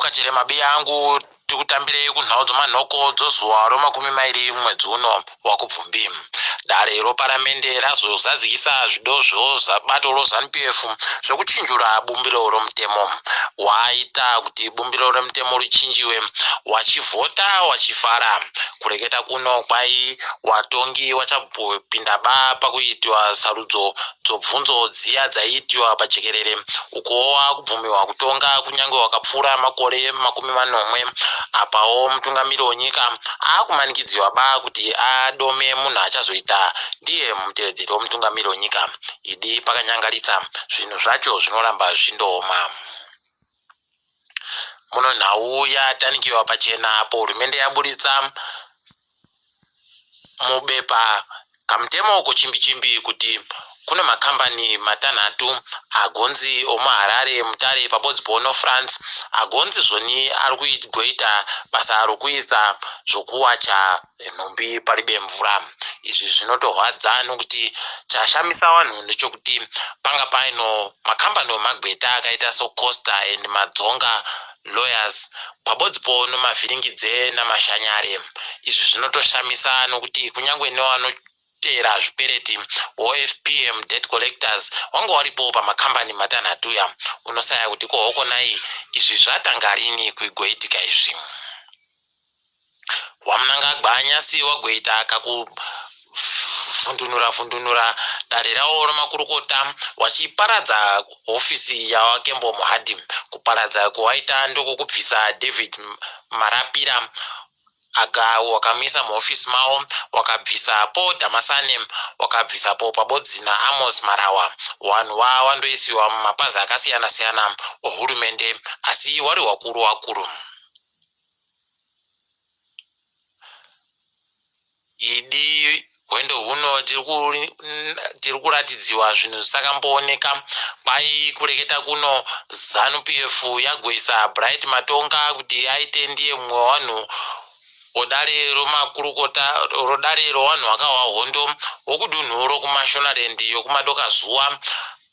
wakachere mabi angu tikutambire kunhau dzomanhoko dzozuva romakumi mairi mwedzi uno wakubvumbi. Dare roparamende razozadzikisa zvidozvo zvabato roZANU-PF zvokuchinjura bumbiro romutemo. Waita kuti bumbiro romutemo richinjiwe, wachivhota wachifara. Kureketa kuno kwai watongi wachabvopinda ba pakuitwa sarudzo dzobvunzo dziya dzaiitwa pajekerere ukowa kubvumiwa kutonga kunyange wakapfuura makore makumi manomwe. Apawo mutungamiri wenyika akumanikidziwa ba kuti adome munhu achazoita ndiye mutevedzeri womutungamiri wenyika. Idi pakanyangaritsa zvinhu zvacho zvinoramba zvindooma. Muno nhau yatanikiwa pachena apo hurumende yaburitsa mubepa kamutemo kochimbi-chimbi kuti kuna makambani matanhatu agonzi omuHarare Mutare paBotsbono France agonzi zvoni ari kugoita basa rokuisa zvokuwacha nhumbi paribe mvura. Izvi zvinotorwadza nokuti chashamisa vanhu ndechokuti panga paino makambani omagweta akaita soCosta and Madzonga Lawyers paBotsbono Mavhiringidze naMashanyare. Izvi zvinotoshamisa nokuti kunyange nevanotera zvipereti OFPM Debt Collectors wanga waripo pamakambani matanhatu ya. Unosaya kuti kohokonai izvi zvatanga rini kuigoitika izvi. Wamunanga Gbanyasi wagoita kakuvhundunura dare rawo romakurukota wachiparadza hofisi yawakembo muhadhi. Kuparadza kuwaita ndokokubvisa David Marapira wakamisa muhofisi mawo, wakabvisapo Damasane, wakabvisapo Pabodzina Amos Marawa. Vanhu wandoisiwa mumapazi akasiyana-siyana ohurumende asi wari wakuru. Idi hwendo huno tiri kuratidziwa zvinhu zvisakambooneka. Kwai kureketa kuno ZANU-PF yagoisa Bright Matonga kuti aite ndiye mumwe wanhu odare romakurukota rodare rowanhu wakawa hondo wokudunhu rokuMashonaland yokumadoka zuva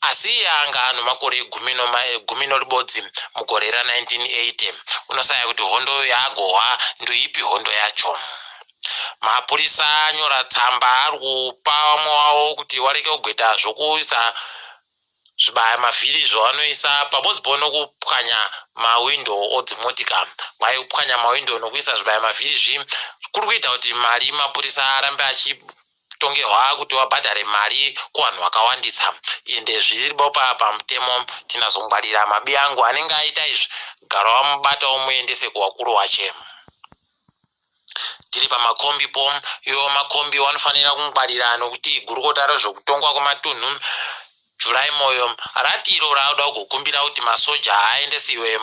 asi yanga ano makore gumi noribodzi mugore ra1980. Unosaya kuti hondo yaagohwa ndoipi hondo yacho. Mapurisa anyora tsamba ari kupa vamwe wavo kuti wareke kugweta zvokuisa zvibaya mavhiri zvavanoisa paBotsbono kupwanya mawindo odzimotika. Kwai kupwanya mawindo nokuisa zvibaya mavhiri zvi kuri kuita kuti mari mapurisa arambe achitongerwa kuti wabhadhare mari kuvanhu vakawanditsa. Ende zviripo pamutemo tinazongwarira mabi angu anenge aita izvi gara wamubata umuendese kuwakuru wache. Tiri pamakombipo iwo makombi wanofanira kungwarira nokuti gurukota rezvokutongwa kwematunhu July moyo rati iro rauda kukumbira kuti masoja aendesiwe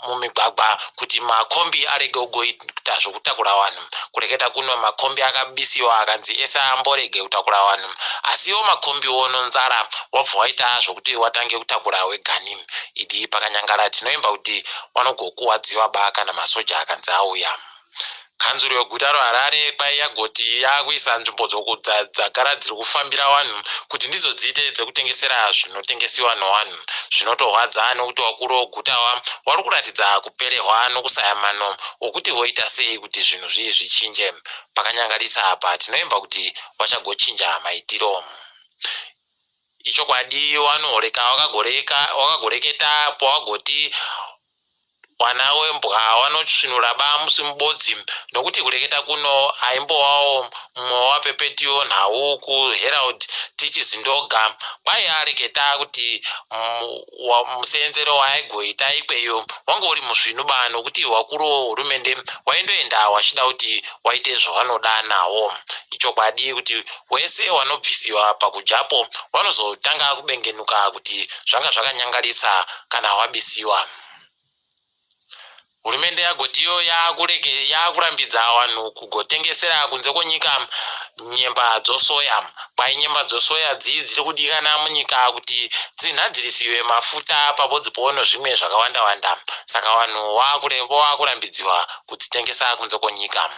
mumigwagwa kuti makombi arege kugoita zvokutakura vanhu. Kureketa kuno makombi akabisiwa akanzi ese amborege kutakura vanhu asiwo makombi wononzara wabva waita zvokuti watange kutakura wegani. Idi pakanyangara tinoimba kuti wanogokuwadziwa ba kana masoja akanzi auya. Kanzuro yeguta roHarare kwai yagoti yakuisa nzvimbo dzagara dziri kufambira vanhu kuti ndidzo dziite dzekutengesera zvinotengesiwa nevanhu. Zvinotorwadza nokuti wakuru weguta wari kuratidza kuperehwa nokusaya mano okuti voita sei kuti zvinhu zviye zvichinje. Pakanyangarisa apa tinoimba kuti wachagochinja maitiro. Ichokwadi wanoreka wakagoreketa pawagoti wana wembwa wanotsvinura ba musi mubodzi nokuti kureketa kuno aimbowawo mumwe wapepetiwo nhau kuHerald tichizindoga kwai areketa kuti museenzero waaigoita ikweyo wanga uri muzvinuba nokuti wakuru wehurumende waindoenda wachida kuti waite zvawanoda nawo. Ichokwadi kuti wese wanobvisiwa pakujapo wanozotanga kubengenuka kuti zvanga zvakanyangaritsa kana wabisiwa. hurumende yagotiyo yakurambidza vanhu kugotengesera kunze kwenyika nyemba dzosoya. Kwai nyemba dzosoya dziri kudikana munyika kuti dzinhadzirisiwe mafuta pabodzi zvimwe zvakawanda-wanda. Saka vanhu vakurambidziwa kudzitengesa kunze kwenyika.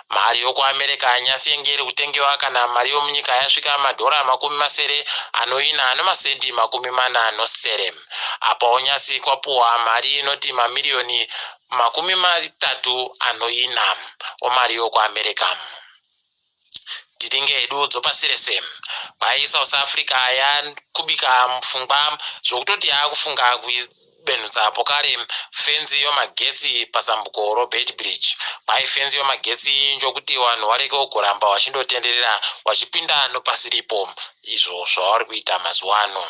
Mari yokuAmerica nyasi yenge iri kutengewa kana mari yomunyika yasvika madhora 40 anoina nemasendi 40. Apo nyasi kwapuwa mari inoti mamiliyoni 30 omari yokuAmerica. Tidinge hedu dzopasi rese. Kwai South Africa yakubika mupfungwa zvokutoti yakufunga kubenhutsa pokare fenzi yomagetsi pazambuko Robert Bridge. Kwai fenzi yomagetsi njokuti vanhu vareke kugoramba vachindotenderera vachipinda nopasi ripo, izvo zvavari kuita mazuva ano.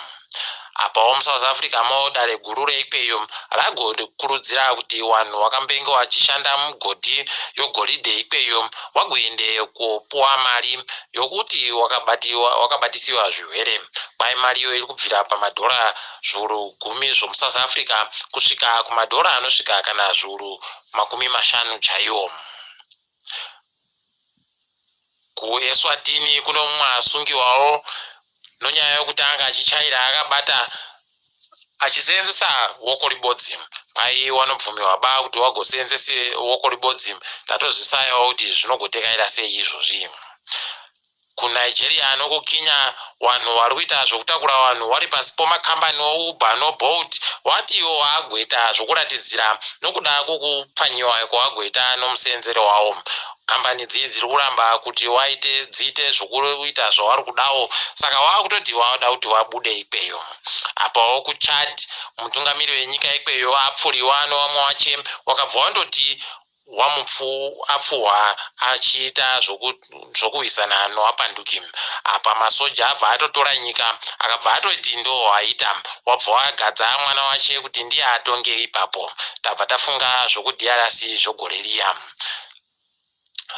Apawo muSouth Africa dare guru reikweyo ragokurudzira kuti vanhu vakambenge vachishanda mugodhi yogoridhe ikweyo vagoende kupuwa mari yokuti wakabatisiwa zvirwere. Kwai mariyo iri kubvira pamadhora zviuru 10 zvomuSouth Africa kusvika kumadhora anosvika kana zviuru 50 chaiwo. kuEswatini kuno mumwe asungiwawo nonyaya yokuti anga achichaira akabata achisenzesa wokoribodzi. Kwai vanobvumirwa ba kuti wagosenzese wokoribodzi. Tatozvisayawo kuti zvinogotekaira sei izvozvi. KuNigeria nokuKenya vanhu vari kuita zvokutakura vanhu vari pasi pomakambani oUber noBolt watiwo waagoita zvokuratidzira nokuda kwokupfanyiwa kwavagoita nomusenzero wavo. Kambani dziri kuramba kuti dziite zvokuita zvavari kudawo, saka vakutoti vada kuti vabude ikweyo. Apawo kuChad mutungamiri wenyika ikweyo apfuriwa novamwe vache wakabva wandoti apfuhwa achiita zvokurwisana novapanduki. Apa masoja abva atotora nyika akabva atoti ndo aita, wabva wagadza mwana wache kuti ndiye atonge ipapo. Tabva tafunga zvokuDRC zvogore riya.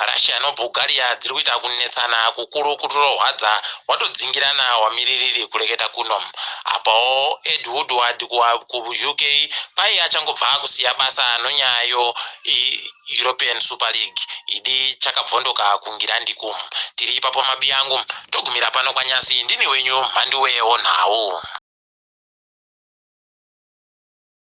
Russia noBulgaria dziri kuita kunetsana kukuru kutorwadza watodzingirana wamiririri kureketa kuno. Apawo Ed Woodward kuUK kwai achangobva kusiya basa nonyayo European Super League idi chakabvondoka kungirandiku. Tiri ipapo mabiyangu togumira pano kwanyasi. Ndini wenyu Mhanduwe Onhawu.